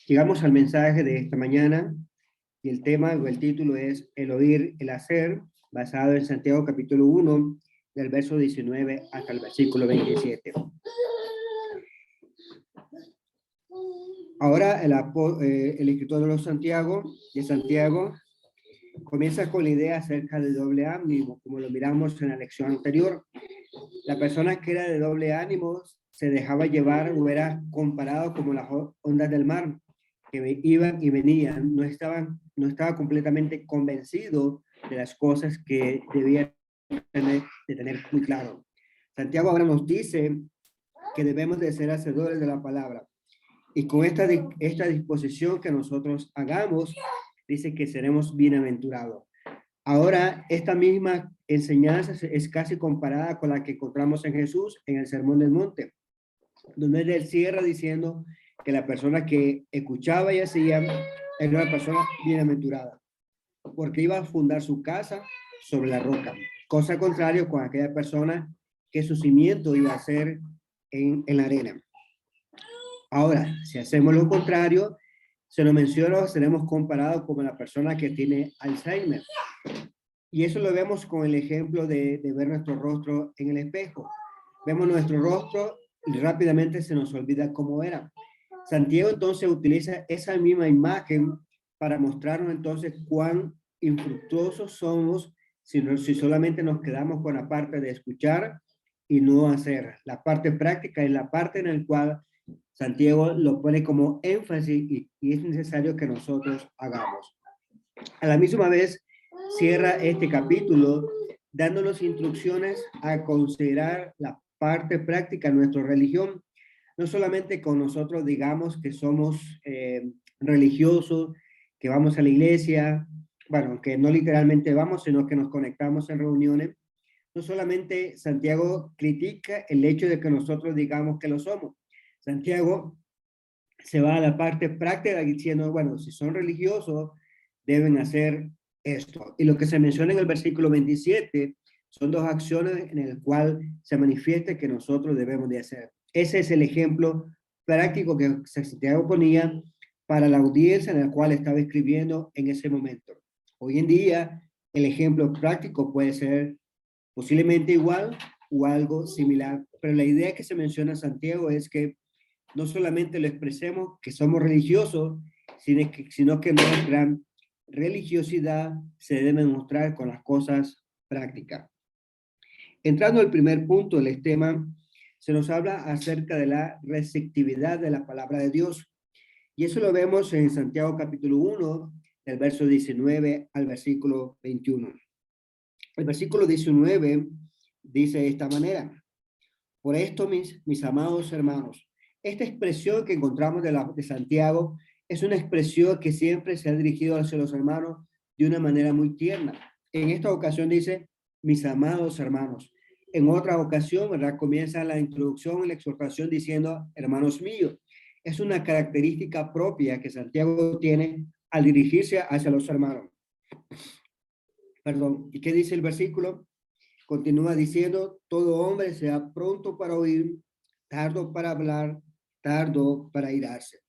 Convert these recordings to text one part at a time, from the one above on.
Llegamos al mensaje de esta mañana y el tema o el título es El oír, el hacer, basado en Santiago capítulo 1, del verso 19 hasta el versículo 27. Ahora el escritor de Santiago comienza con la idea acerca de doble ánimo, como lo miramos en la lección anterior. La persona que era de doble ánimo se dejaba llevar o era comparado como las ondas del mar, que iban y venían, no estaba completamente convencido de las cosas que debía tener muy claro. Santiago ahora nos dice que debemos de ser hacedores de la palabra. Y con esta disposición que nosotros hagamos, dice que seremos bienaventurados. Ahora, esta misma enseñanza es casi comparada con la que encontramos en Jesús en el Sermón del Monte, donde él cierra diciendo que la persona que escuchaba y hacía era una persona bienaventurada, porque iba a fundar su casa sobre la roca. Cosa contraria con aquella persona que su cimiento iba a ser en la arena. Ahora, si hacemos lo contrario, se nos menciona, seremos comparados como la persona que tiene Alzheimer. Y eso lo vemos con el ejemplo de ver nuestro rostro en el espejo. Vemos nuestro rostro y rápidamente se nos olvida cómo era. Santiago entonces utiliza esa misma imagen para mostrarnos entonces cuán infructuosos somos si solamente nos quedamos con la parte de escuchar y no hacer. La parte práctica es la parte en la cual Santiago lo pone como énfasis y es necesario que nosotros hagamos. A la misma vez, cierra este capítulo dándonos instrucciones a considerar la parte práctica de nuestra religión. No solamente con nosotros digamos que somos religiosos, que vamos a la iglesia, bueno, que no literalmente vamos, sino que nos conectamos en reuniones. No solamente Santiago critica el hecho de que nosotros digamos que lo somos. Santiago se va a la parte práctica diciendo, bueno, si son religiosos, deben hacer esto. Y lo que se menciona en el versículo 27 son dos acciones en el cual se manifiesta que nosotros debemos de hacer. Ese es el ejemplo práctico que Santiago ponía para la audiencia en la cual estaba escribiendo en ese momento. Hoy en día, el ejemplo práctico puede ser posiblemente igual o algo similar, pero la idea que se menciona en Santiago es que no solamente lo expresemos que somos religiosos, sino que nuestra religiosidad se debe mostrar con las cosas prácticas. Entrando al primer punto del tema, se nos habla acerca de la receptividad de la palabra de Dios. Y eso lo vemos en Santiago capítulo 1, del verso 19 al versículo 21. El versículo 19 dice de esta manera: por esto, mis amados hermanos, esta expresión que encontramos de Santiago es una expresión que siempre se ha dirigido hacia los hermanos de una manera muy tierna. En esta ocasión dice, mis amados hermanos. En otra ocasión, ¿verdad? Comienza la introducción y la exhortación diciendo, hermanos míos. Es una característica propia que Santiago tiene al dirigirse hacia los hermanos. Perdón, ¿y qué dice el versículo? Continúa diciendo, todo hombre sea pronto para oír, tardo para hablar, tardo para airarse.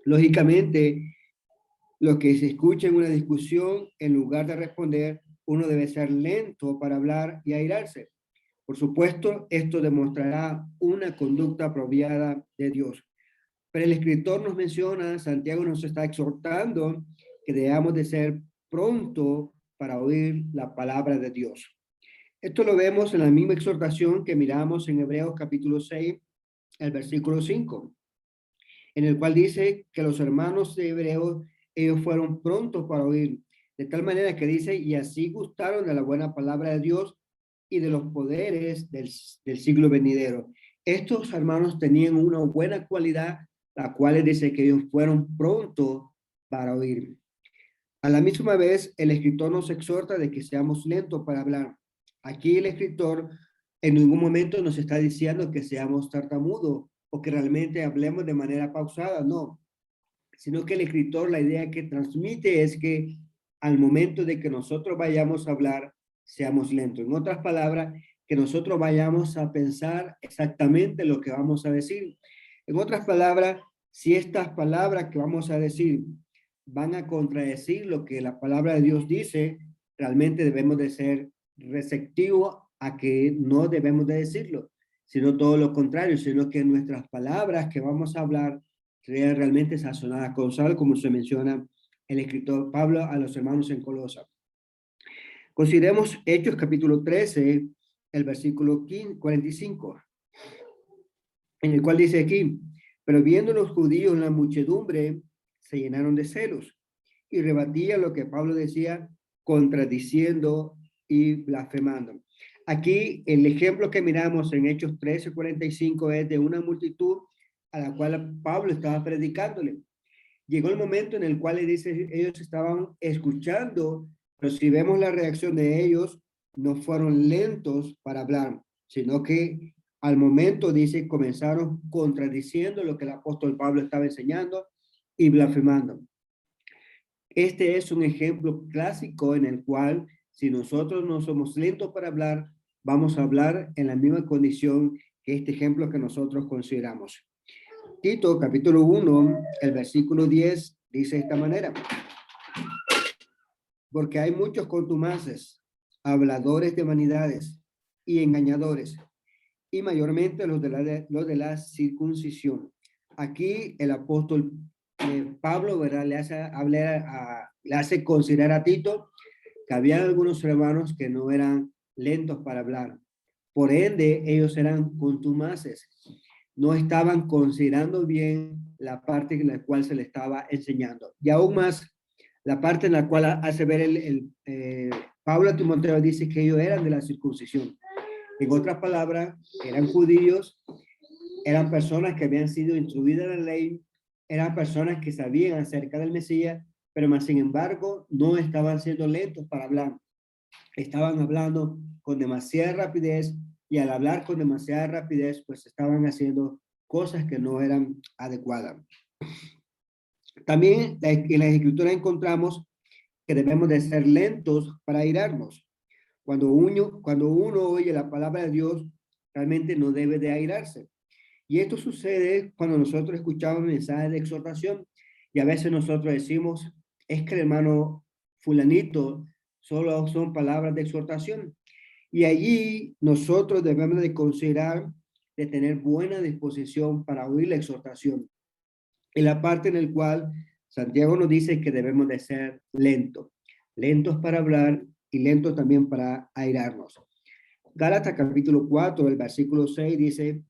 Lógicamente, lo que se escucha en una discusión, en lugar de responder, uno debe ser lento para hablar y airarse. Por supuesto, esto demostrará una conducta apropiada de Dios. Pero el escritor nos menciona, Santiago nos está exhortando que debamos de ser pronto para oír la palabra de Dios. Esto lo vemos en la misma exhortación que miramos en Hebreos capítulo 6, el versículo 5, en el cual dice que los hermanos de Hebreos, ellos fueron prontos para oír, de tal manera que dice, y así gustaron de la buena palabra de Dios y de los poderes del siglo venidero. Estos hermanos tenían una buena cualidad, la cual dice que ellos fueron prontos para oír. A la misma vez, el escritor nos exhorta de que seamos lentos para hablar. Aquí el escritor en ningún momento nos está diciendo que seamos tartamudos o que realmente hablemos de manera pausada, no. Sino que el escritor, la idea que transmite es que al momento de que nosotros vayamos a hablar, seamos lentos. En otras palabras, que nosotros vayamos a pensar exactamente lo que vamos a decir. En otras palabras, Si estas palabras que vamos a decir van a contradecir lo que la palabra de Dios dice, realmente debemos de ser receptivos a que no debemos de decirlo, sino todo lo contrario, sino que nuestras palabras que vamos a hablar sean realmente sazonadas con sal, como se menciona el escritor Pablo a los hermanos en Colosa. Consideremos Hechos capítulo 13, el versículo 45, en el cual dice aquí, pero viendo los judíos la muchedumbre, se llenaron de celos y rebatían lo que Pablo decía, contradiciendo y blasfemando. Aquí el ejemplo que miramos en Hechos 13, 45 es de una multitud a la cual Pablo estaba predicándole. Llegó el momento en el cual le dice, ellos estaban escuchando, pero si vemos la reacción de ellos, no fueron lentos para hablar, sino que al momento, dice, comenzaron contradiciendo lo que el apóstol Pablo estaba enseñando y blasfemando. Este es un ejemplo clásico en el cual, si nosotros no somos lentos para hablar, vamos a hablar en la misma condición que este ejemplo que nosotros consideramos. Tito, capítulo 1, el versículo 10, dice de esta manera. Porque hay muchos contumaces, habladores de vanidades y engañadores, y mayormente los de la circuncisión. Aquí el apóstol Pablo, ¿verdad? Le hace considerar a Tito que había algunos hermanos que no eran lentos para hablar. Por ende, ellos eran contumaces. No estaban considerando bien la parte en la cual se le estaba enseñando. Y aún más, la parte en la cual hace ver Pablo a Timoteo dice que ellos eran de la circuncisión. En otras palabras, eran judíos, eran personas que habían sido instruidas en la ley, eran personas que sabían acerca del Mesías, pero más sin embargo no estaban siendo lentos para hablar. Estaban hablando con demasiada rapidez y al hablar con demasiada rapidez, pues estaban haciendo cosas que no eran adecuadas. También en la Escritura encontramos que debemos de ser lentos para airarnos. Cuando uno oye la palabra de Dios, realmente no debe de airarse. Y esto sucede cuando nosotros escuchamos mensajes de exhortación y a veces nosotros decimos, es que el hermano fulanito solo son palabras de exhortación. Y allí nosotros debemos de considerar de tener buena disposición para oír la exhortación. En la parte en la cual Santiago nos dice que debemos de ser lentos, lentos para hablar y lentos también para airarnos. Gálatas capítulo 4, el versículo 6 dice,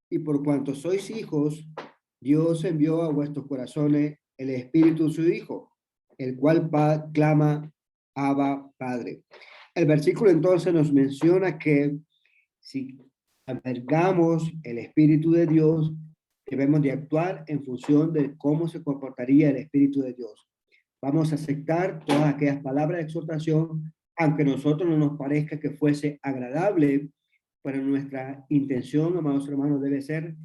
y por cuanto sois hijos, Dios envió a vuestros corazones el Espíritu de su Hijo, el cual clama, Abba, Padre. El versículo entonces nos menciona que si albergamos el Espíritu de Dios, debemos de actuar en función de cómo se comportaría el Espíritu de Dios. Vamos a aceptar todas aquellas palabras de exhortación, aunque a nosotros no nos parezca que fuese agradable, pero nuestra intención, amados hermanos, debe ser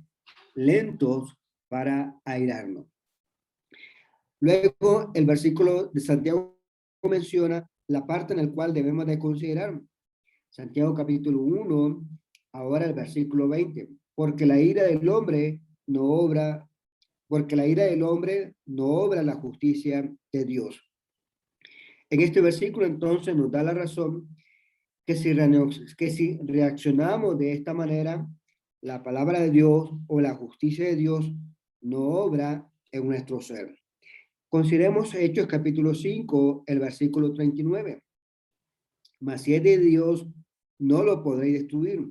lentos para airarnos. Luego, el versículo de Santiago menciona la parte en la cual debemos de considerar. Santiago capítulo 1, ahora el versículo 20. Porque la ira del hombre no obra, porque la ira del hombre no obra la justicia de Dios. En este versículo entonces nos da la razón que si reaccionamos de esta manera, la palabra de Dios o la justicia de Dios no obra en nuestro ser. Consideremos Hechos capítulo 5, el versículo 39. Mas si es de Dios, no lo podréis destruir.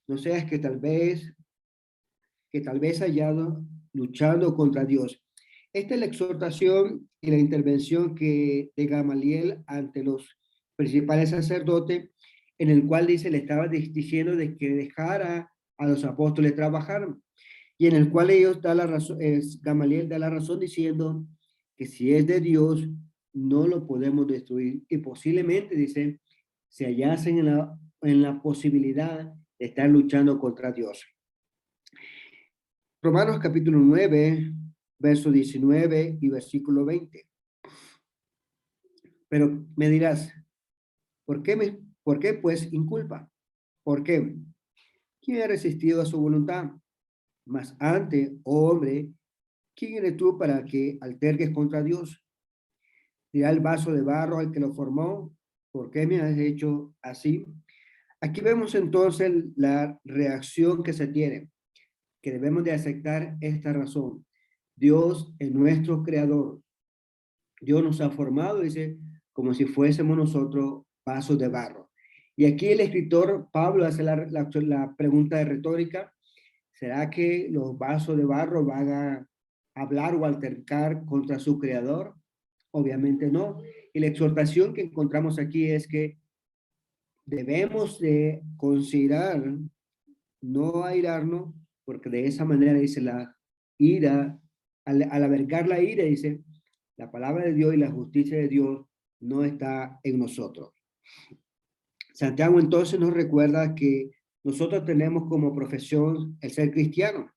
No seas que tal vez hallado luchando contra Dios. Esta es la exhortación y la intervención de Gamaliel ante los principales sacerdotes, en el cual le estaba diciendo de que dejara a los apóstoles trabajar, y en el cual ellos da la razón, Gamaliel da la razón diciendo que si es de Dios, no lo podemos destruir, y posiblemente, dice, se hallasen en la posibilidad de estar luchando contra Dios. Romanos capítulo 9, verso 19 y versículo 20. Pero me dirás, ¿por qué pues inculpa? ¿Por qué? ¿Quién ha resistido a su voluntad? Mas antes, oh hombre, ¿quién eres tú para que alterques contra Dios? Dirá el vaso de barro al que lo formó, ¿por qué me has hecho así? Aquí vemos entonces la reacción que se tiene, que debemos de aceptar esta razón. Dios es nuestro creador. Dios nos ha formado, dice, como si fuésemos nosotros vasos de barro. Y aquí el escritor Pablo hace la pregunta de retórica: ¿será que los vasos de barro van a hablar o altercar contra su creador? Obviamente no. Y la exhortación que encontramos aquí es que debemos de considerar no airarnos, porque de esa manera dice la ira, al albergar la ira, dice, la palabra de Dios y la justicia de Dios no está en nosotros. Santiago entonces nos recuerda que nosotros tenemos como profesión el ser cristiano,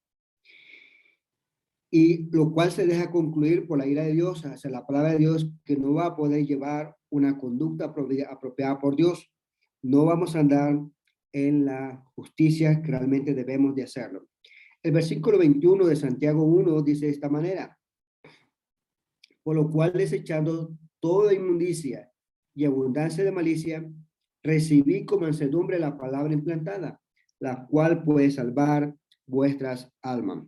y lo cual se deja concluir por la ira de Dios hacia la palabra de Dios, que no va a poder llevar una conducta apropiada por Dios. No vamos a andar en la justicia que realmente debemos de hacerlo. El versículo 21 de Santiago 1 dice de esta manera: por lo cual, desechando toda inmundicia y abundancia de malicia, recibí con mansedumbre la palabra implantada, la cual puede salvar vuestras almas.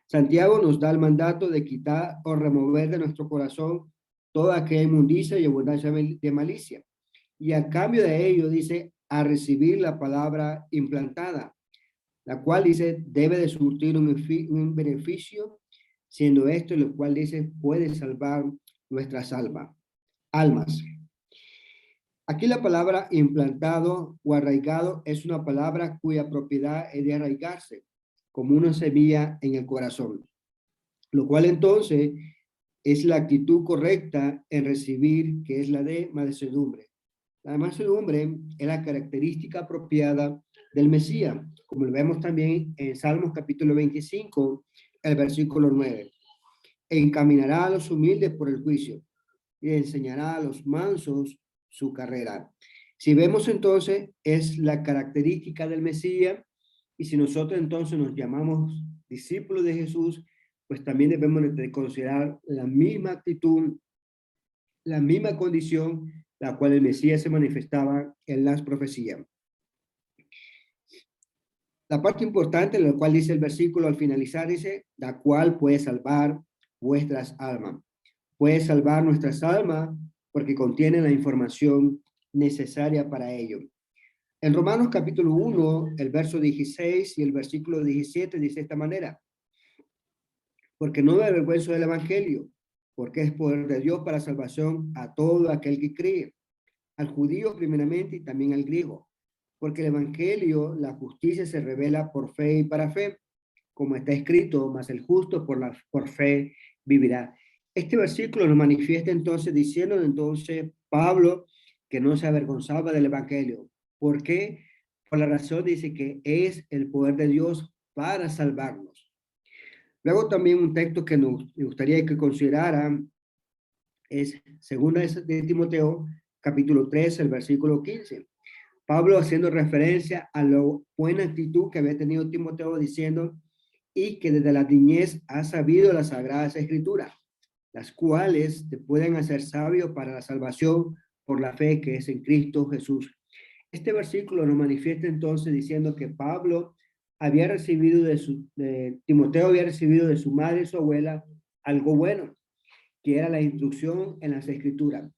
Santiago nos da el mandato de quitar o remover de nuestro corazón toda aquella inmundicia y abundancia de malicia. Y a cambio de ello, dice, a recibir la palabra implantada, la cual dice debe de surtir un beneficio, siendo esto lo cual dice puede salvar nuestras almas. Aquí la palabra implantado o arraigado es una palabra cuya propiedad es de arraigarse, como una semilla en el corazón, lo cual entonces es la actitud correcta en recibir, que es la de mansedumbre. La mansedumbre es la característica apropiada del Mesías, como lo vemos también en Salmos capítulo 25, el versículo 9. Encaminará a los humildes por el juicio y enseñará a los mansos su carrera. Si vemos entonces, es la característica del Mesías, y si nosotros entonces nos llamamos discípulos de Jesús, pues también debemos de considerar la misma actitud, la misma condición, la cual el Mesías se manifestaba en las profecías. La parte importante, la cual dice el versículo al finalizar, dice, la cual puede salvar vuestras almas. Puede salvar nuestras almas porque contiene la información necesaria para ello. En Romanos capítulo 1, el verso 16 y el versículo 17 dice de esta manera: porque no me avergüenzo del evangelio, porque es poder de Dios para salvación a todo aquel que cree, al judío primeramente y también al griego, porque el evangelio, la justicia se revela por fe y para fe, como está escrito, mas el justo por fe vivirá. Este versículo nos manifiesta entonces diciendo entonces Pablo que no se avergonzaba del evangelio. ¿Por qué? Por la razón dice que es el poder de Dios para salvarnos. Luego también un texto que nos gustaría que consideraran es segunda de Timoteo, capítulo 3, el versículo 15. Pablo haciendo referencia a la buena actitud que había tenido Timoteo, diciendo, y que desde la niñez ha sabido las sagradas escrituras, las cuales te pueden hacer sabio para la salvación por la fe que es en Cristo Jesús. Este versículo nos manifiesta entonces diciendo que Pablo había recibido Timoteo había recibido de su madre y su abuela algo bueno, que era la instrucción en las escrituras.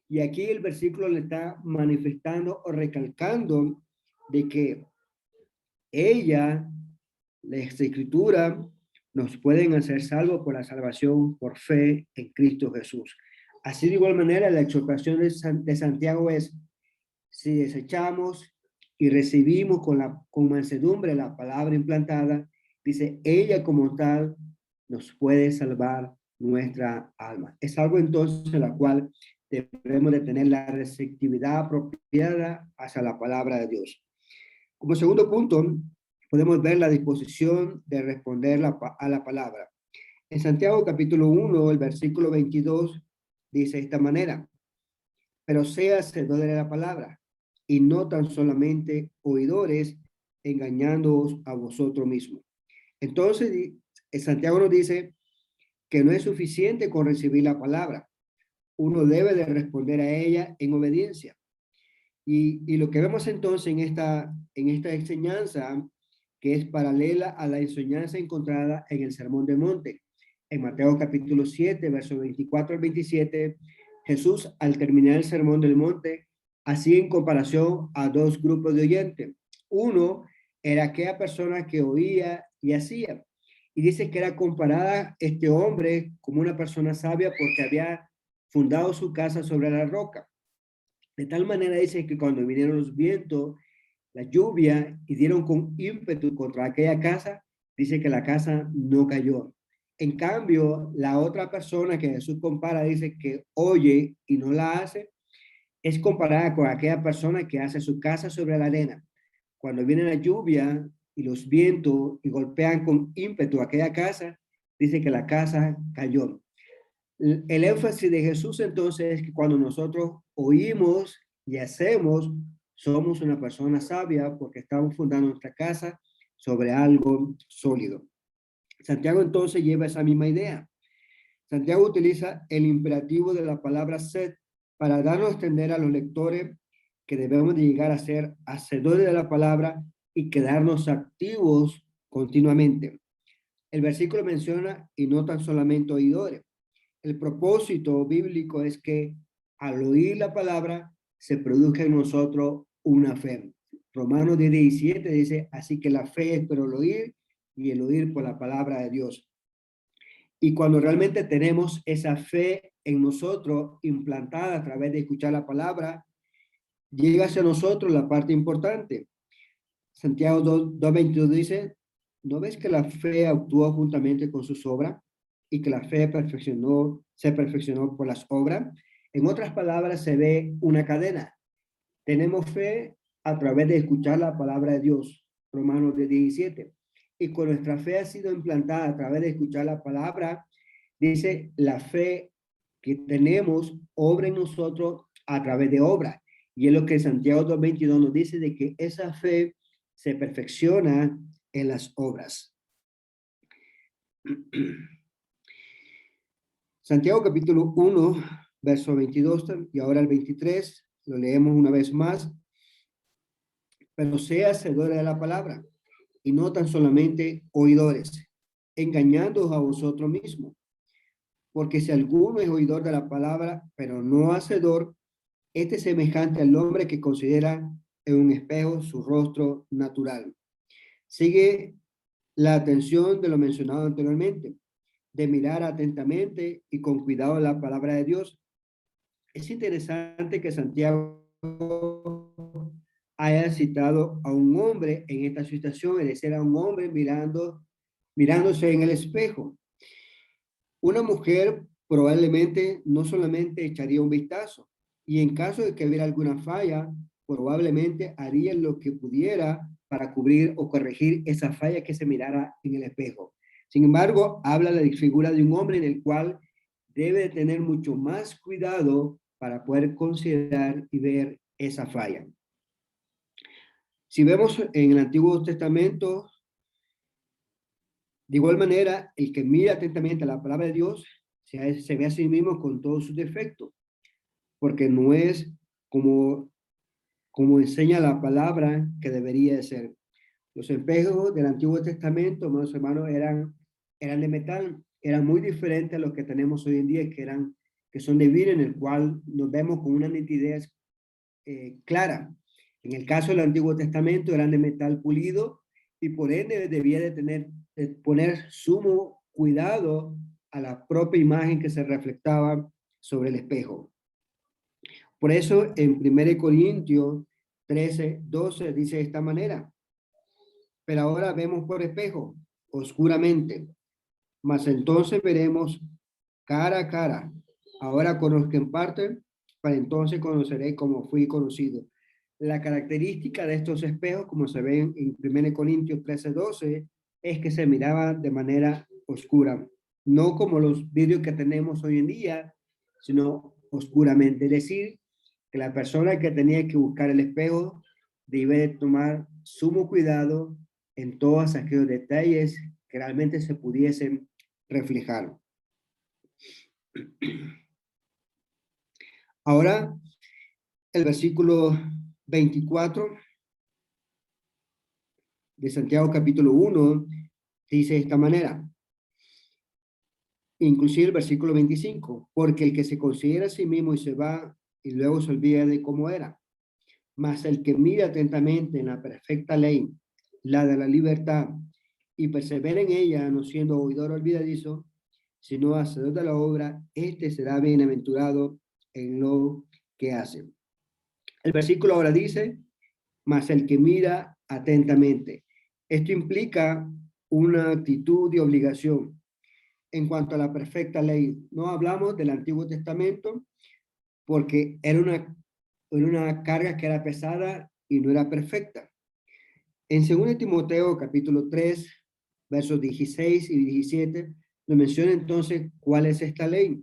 Y aquí el versículo le está manifestando o recalcando de que ella, las escrituras, nos pueden hacer salvos por la salvación por fe en Cristo Jesús. Así de igual manera, la exhortación de Santiago es, si desechamos y recibimos con mansedumbre la palabra implantada, dice, ella como tal nos puede salvar nuestra alma. Es algo entonces en la cual debemos de tener la receptividad apropiada hacia la palabra de Dios. Como segundo punto, podemos ver la disposición de responder a la palabra. En Santiago capítulo 1, el versículo 22, dice de esta manera, pero sea hacedor de la palabra y no tan solamente oidores, engañándoos a vosotros mismos. Entonces, Santiago nos dice que no es suficiente con recibir la palabra. Uno debe de responder a ella en obediencia. Y lo que vemos entonces en esta enseñanza, que es paralela a la enseñanza encontrada en el Sermón del Monte. En Mateo capítulo 7, versos 24 al 27, Jesús, al terminar el Sermón del Monte, hacía en comparación a dos grupos de oyentes. Uno era aquella persona que oía y hacía. Y dice que era comparada este hombre como una persona sabia porque había fundado su casa sobre la roca. De tal manera dice que cuando vinieron los vientos, la lluvia y dieron con ímpetu contra aquella casa, dice que la casa no cayó. En cambio, la otra persona que Jesús compara dice que oye y no la hace, es comparada con aquella persona que hace su casa sobre la arena. Cuando viene la lluvia y los vientos y golpean con ímpetu aquella casa, dice que la casa cayó. El énfasis de Jesús entonces es que cuando nosotros oímos y hacemos, somos una persona sabia porque estamos fundando nuestra casa sobre algo sólido. Santiago entonces lleva esa misma idea. Santiago utiliza el imperativo de la palabra sed para darnos a entender a los lectores que debemos de llegar a ser hacedores de la palabra y quedarnos activos continuamente. El versículo menciona y no tan solamente oidores. El propósito bíblico es que al oír la palabra se produzca en nosotros una fe. Romanos 17 dice, así que la fe es por el oír y el oír por la palabra de Dios. Y cuando realmente tenemos esa fe en nosotros implantada a través de escuchar la palabra, llega hacia nosotros la parte importante. Santiago 2:22 dice, ¿no ves que la fe actúa juntamente con sus obras y que la fe se perfeccionó por las obras? En otras palabras, se ve una cadena. Tenemos fe a través de escuchar la palabra de Dios, Romanos 17. Y con nuestra fe ha sido implantada a través de escuchar la palabra, dice la fe que tenemos obra en nosotros a través de obra. Y es lo que Santiago 2:22 nos dice de que esa fe se perfecciona en las obras. Santiago capítulo 1, verso 22 y ahora el 23, lo leemos una vez más. Pero sea hacedores de la palabra y no tan solamente oidores, engañándoos a vosotros mismos. Porque si alguno es oidor de la palabra, pero no hacedor, este es semejante al hombre que considera en un espejo su rostro natural. Sigue la atención de lo mencionado anteriormente, de mirar atentamente y con cuidado la palabra de Dios. Es interesante que Santiago haya citado a un hombre en esta situación, es decir, a un hombre mirándose en el espejo. Una mujer probablemente no solamente echaría un vistazo, y en caso de que hubiera alguna falla, probablemente haría lo que pudiera para cubrir o corregir esa falla que se mirara en el espejo. Sin embargo, habla de la figura de un hombre en el cual debe tener mucho más cuidado para poder considerar y ver esa falla. Si vemos en el Antiguo Testamento, de igual manera, el que mira atentamente a la palabra de Dios se ve a sí mismo con todos sus defectos, porque no es como enseña la palabra que debería de ser. Los espejos del Antiguo Testamento, mis hermanos, eran de metal, eran muy diferentes a los que tenemos hoy en día, que son de vidrio, en el cual nos vemos con una nitidez clara. En el caso del Antiguo Testamento eran de metal pulido y por ende debía de poner sumo cuidado a la propia imagen que se reflectaba sobre el espejo. Por eso en 1 Corintios 13:12 dice de esta manera, pero ahora vemos por espejo, oscuramente, mas entonces veremos cara a cara. Ahora conozco en parte, para entonces conoceré como fui conocido. La característica de estos espejos, como se ven en 1 Corintios 13:12, es que se miraba de manera oscura, no como los vídeos que tenemos hoy en día, sino oscuramente. Es decir, que la persona que tenía que buscar el espejo debe tomar sumo cuidado en todos aquellos detalles que realmente se pudiesen reflejar. Ahora, el versículo 24 de Santiago capítulo 1 dice de esta manera, inclusive el versículo 25, porque el que se considera a sí mismo y se va y luego se olvida de cómo era, mas el que mira atentamente en la perfecta ley, la de la libertad, y persevera en ella, no siendo oidor olvidadizo, sino hacedor de la obra, este será bienaventurado en lo que hace. El versículo ahora dice, mas el que mira atentamente. Esto implica una actitud de obligación en cuanto a la perfecta ley. No hablamos del Antiguo Testamento porque era una carga que era pesada y no era perfecta. En 2 Timoteo capítulo 3, versos 16 y 17, nos menciona entonces cuál es esta ley,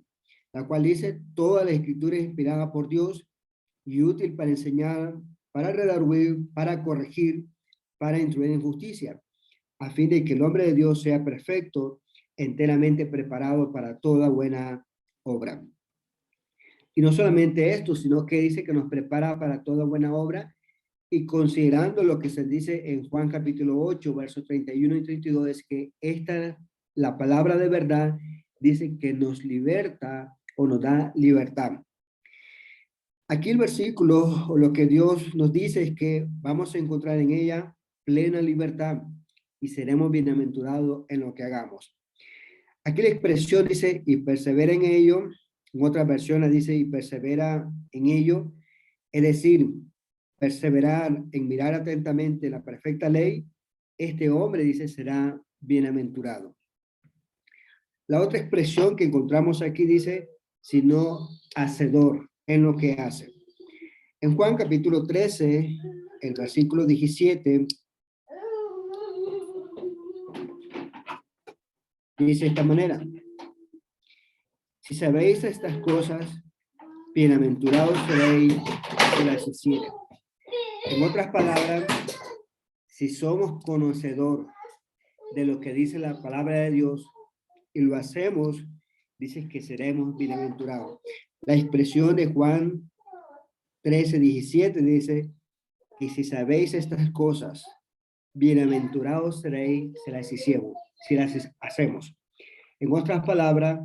la cual dice, toda la escritura es inspirada por Dios y útil para enseñar, para redarguir, para corregir, para instruir en justicia, a fin de que el hombre de Dios sea perfecto, enteramente preparado para toda buena obra. Y no solamente esto, sino que dice que nos prepara para toda buena obra, y considerando lo que se dice en Juan capítulo 8, versos 31 y 32, es que la palabra de verdad, dice que nos liberta o nos da libertad. Aquí el versículo o lo que Dios nos dice es que vamos a encontrar en ella plena libertad y seremos bienaventurados en lo que hagamos. Aquí la expresión dice y persevera en ello, en otra versión dice y persevera en ello, es decir, perseverar en mirar atentamente la perfecta ley, este hombre dice será bienaventurado. La otra expresión que encontramos aquí dice, sino hacedor en lo que hace. En Juan capítulo 13, el versículo 17, dice de esta manera, si sabéis estas cosas, bienaventurados seréis si las hiciere. En otras palabras, si somos conocedor de lo que dice la palabra de Dios y lo hacemos, dice que seremos bienaventurados. La expresión de Juan 13, 17 dice que si sabéis estas cosas, bienaventurados seréis si las hacemos. En otras palabras,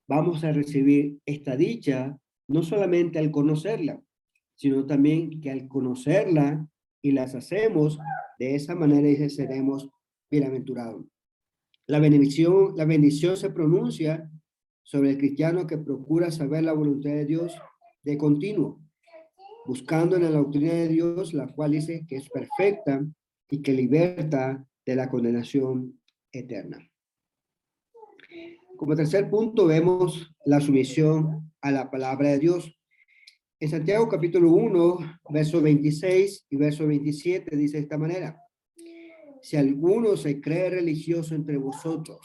vamos a recibir esta dicha no solamente al conocerla, sino también que al conocerla y las hacemos, de esa manera dice, seremos bienaventurados. La bendición se pronuncia sobre el cristiano que procura saber la voluntad de Dios de continuo, buscando en la doctrina de Dios, la cual dice que es perfecta y que liberta de la condenación eterna. Como tercer punto vemos la sumisión a la palabra de Dios. En Santiago capítulo 1, verso 26 y verso 27 dice de esta manera, si alguno se cree religioso entre vosotros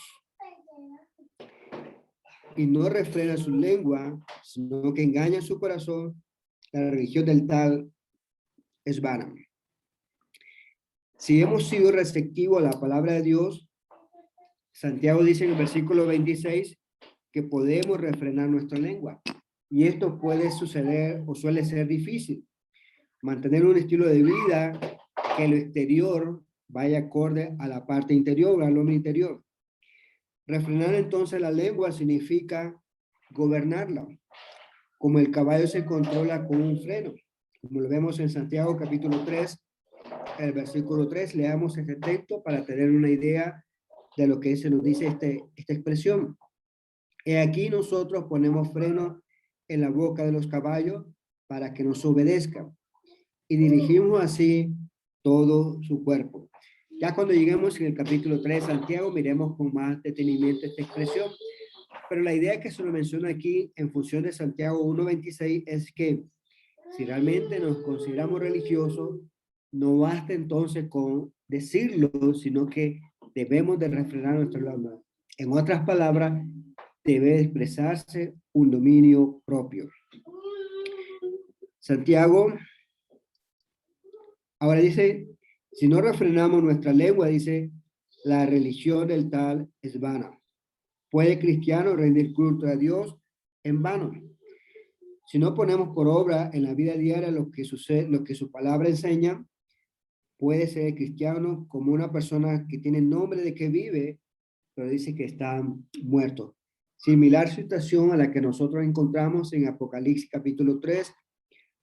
y no refrena su lengua, sino que engaña su corazón, la religión del tal es vana. Si hemos sido receptivos a la palabra de Dios, Santiago dice en el versículo 26 que podemos refrenar nuestra lengua. Y esto puede suceder o suele ser difícil. Mantener un estilo de vida que lo exterior vaya acorde a la parte interior, al hombre interior. Refrenar entonces la lengua significa gobernarla, como el caballo se controla con un freno, como lo vemos en Santiago capítulo 3, el versículo 3, leamos este texto para tener una idea de lo que se nos dice esta expresión. Y aquí nosotros ponemos freno en la boca de los caballos para que nos obedezcan y dirigimos así todo su cuerpo. Ya cuando lleguemos en el capítulo 3 de Santiago, miremos con más detenimiento esta expresión. Pero la idea que se nos menciona aquí en función de Santiago 1.26 es que si realmente nos consideramos religiosos, no basta entonces con decirlo, sino que debemos de refrenar nuestra lengua. En otras palabras, debe expresarse un dominio propio. Santiago ahora dice, si no refrenamos nuestra lengua, dice, la religión del tal es vana. ¿Puede el cristiano rendir culto a Dios en vano? Si no ponemos por obra en la vida diaria lo que sucede, lo que su palabra enseña, puede ser el cristiano como una persona que tiene nombre de que vive, pero dice que está muerto. Similar situación a la que nosotros encontramos en Apocalipsis capítulo 3,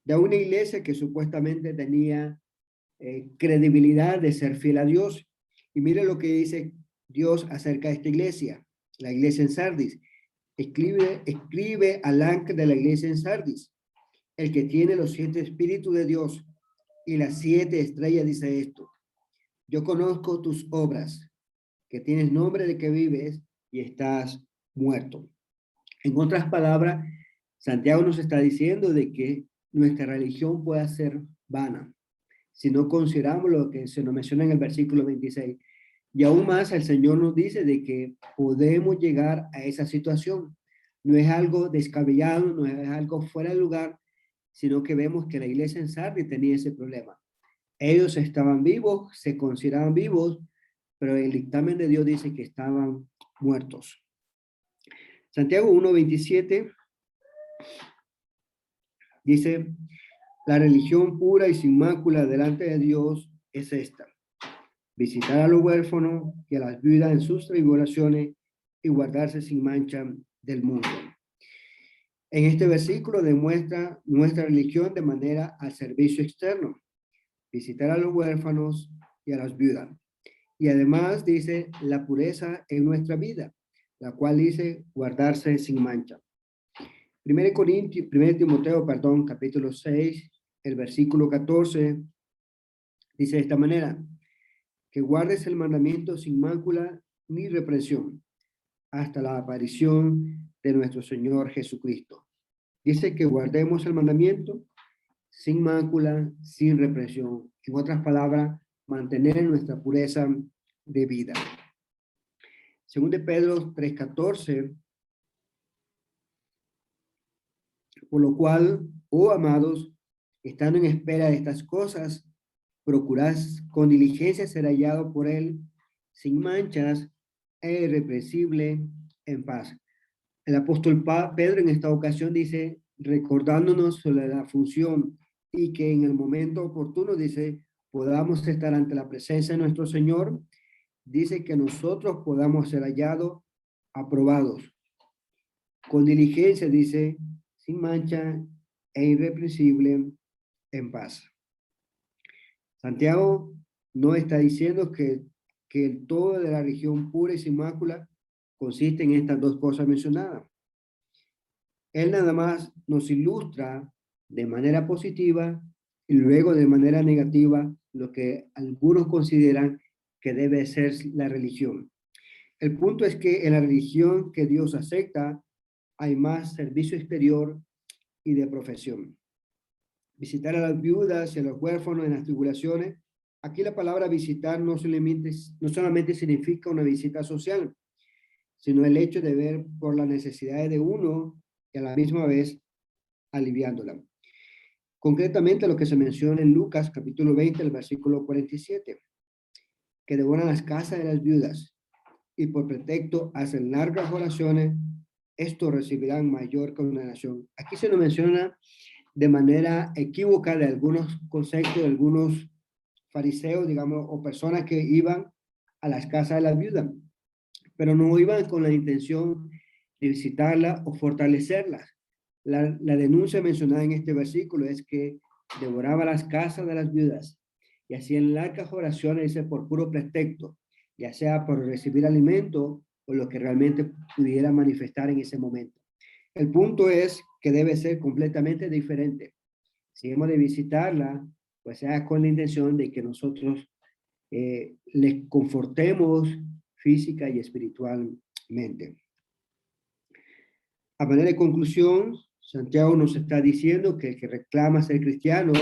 de una iglesia que supuestamente tenía credibilidad de ser fiel a Dios. Y mire lo que dice Dios acerca de esta iglesia, la iglesia en Sardis. Escribe al ángel de la iglesia en Sardis, el que tiene los 7 espíritus de Dios y las 7 estrellas, dice esto: yo conozco tus obras, que tienes nombre de que vives y estás muerto. En otras palabras, Santiago nos está diciendo de que nuestra religión puede ser vana si no consideramos lo que se nos menciona en el versículo 26. Y aún más el Señor nos dice de que podemos llegar a esa situación. No es algo descabellado, no es algo fuera de lugar, sino que vemos que la iglesia en Sardis tenía ese problema. Ellos estaban vivos, se consideraban vivos, pero el dictamen de Dios dice que estaban muertos. Santiago 1:27 dice: la religión pura y sin mácula delante de Dios es esta: visitar a los huérfanos y a las viudas en sus tribulaciones y guardarse sin mancha del mundo. En este versículo demuestra nuestra religión de manera al servicio externo: visitar a los huérfanos y a las viudas. Y además dice la pureza en nuestra vida, la cual dice guardarse sin mancha. 1 Timoteo, capítulo 6, el versículo 14, dice de esta manera: que guardes el mandamiento sin mácula ni reprensión hasta la aparición de nuestro Señor Jesucristo. Dice que guardemos el mandamiento sin mácula, sin reprensión. En otras palabras, mantener nuestra pureza de vida. Según de Pedro 3:14, por lo cual, oh amados, estando en espera de estas cosas, procurad con diligencia ser hallado por él, sin manchas e irreprensible, en paz. El apóstol Pedro en esta ocasión dice, recordándonos sobre la función y que en el momento oportuno, dice, podamos estar ante la presencia de nuestro Señor, dice que nosotros podamos ser hallados, aprobados, con diligencia, dice, sin mancha e irreprensible, en paz. Santiago no está diciendo que el todo de la religión pura y sin mácula consiste en estas dos cosas mencionadas. Él nada más nos ilustra de manera positiva y luego de manera negativa lo que algunos consideran que debe ser la religión. El punto es que en la religión que Dios acepta hay más servicio exterior y de profesión. Visitar a las viudas y a los huérfanos en las tribulaciones. Aquí la palabra visitar no solamente significa una visita social, sino el hecho de ver por las necesidades de uno y a la misma vez aliviándola. Concretamente lo que se menciona en Lucas capítulo 20, el versículo 47, que devoran las casas de las viudas y por pretexto hacen largas oraciones, estos recibirán mayor condenación. Aquí se nos menciona de manera equívoca de algunos conceptos de algunos fariseos, digamos, o personas que iban a las casas de las viudas, pero no iban con la intención de visitarla o fortalecerlas. La denuncia mencionada en este versículo es que devoraba las casas de las viudas y hacían largas oraciones, dice, por puro pretexto, ya sea por recibir alimento o lo que realmente pudiera manifestar en ese momento. El punto es que debe ser completamente diferente. Si hemos de visitarla, pues sea con la intención de que nosotros les confortemos física y espiritualmente. A manera de conclusión, Santiago nos está diciendo que el que reclama ser cristiano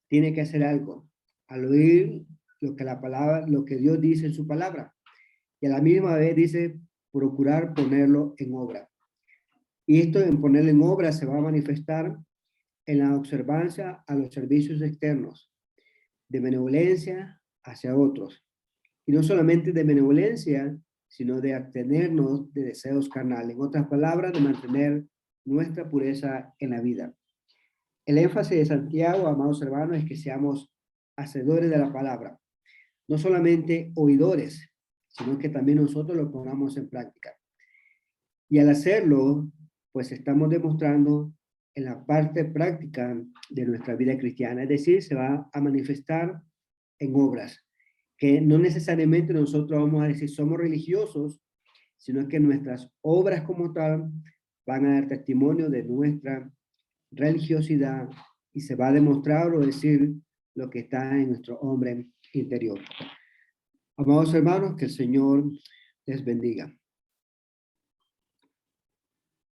tiene que hacer algo al oír lo que Dios dice en su palabra, y a la misma vez dice procurar ponerlo en obra. Y esto en ponerlo en obra se va a manifestar en la observancia a los servicios externos, de benevolencia hacia otros, y no solamente de benevolencia, sino de abstenernos de deseos carnales. En otras palabras, de mantener nuestra pureza en la vida. El énfasis de Santiago, amados hermanos, es que seamos hacedores de la palabra, no solamente oidores, sino que también nosotros lo pongamos en práctica. Y al hacerlo, pues estamos demostrando en la parte práctica de nuestra vida cristiana, es decir, se va a manifestar en obras, que no necesariamente nosotros vamos a decir somos religiosos, sino que nuestras obras como tal van a dar testimonio de nuestra religiosidad y se va a demostrar o decir lo que está en nuestro hombre interior. Amados hermanos, que el Señor les bendiga.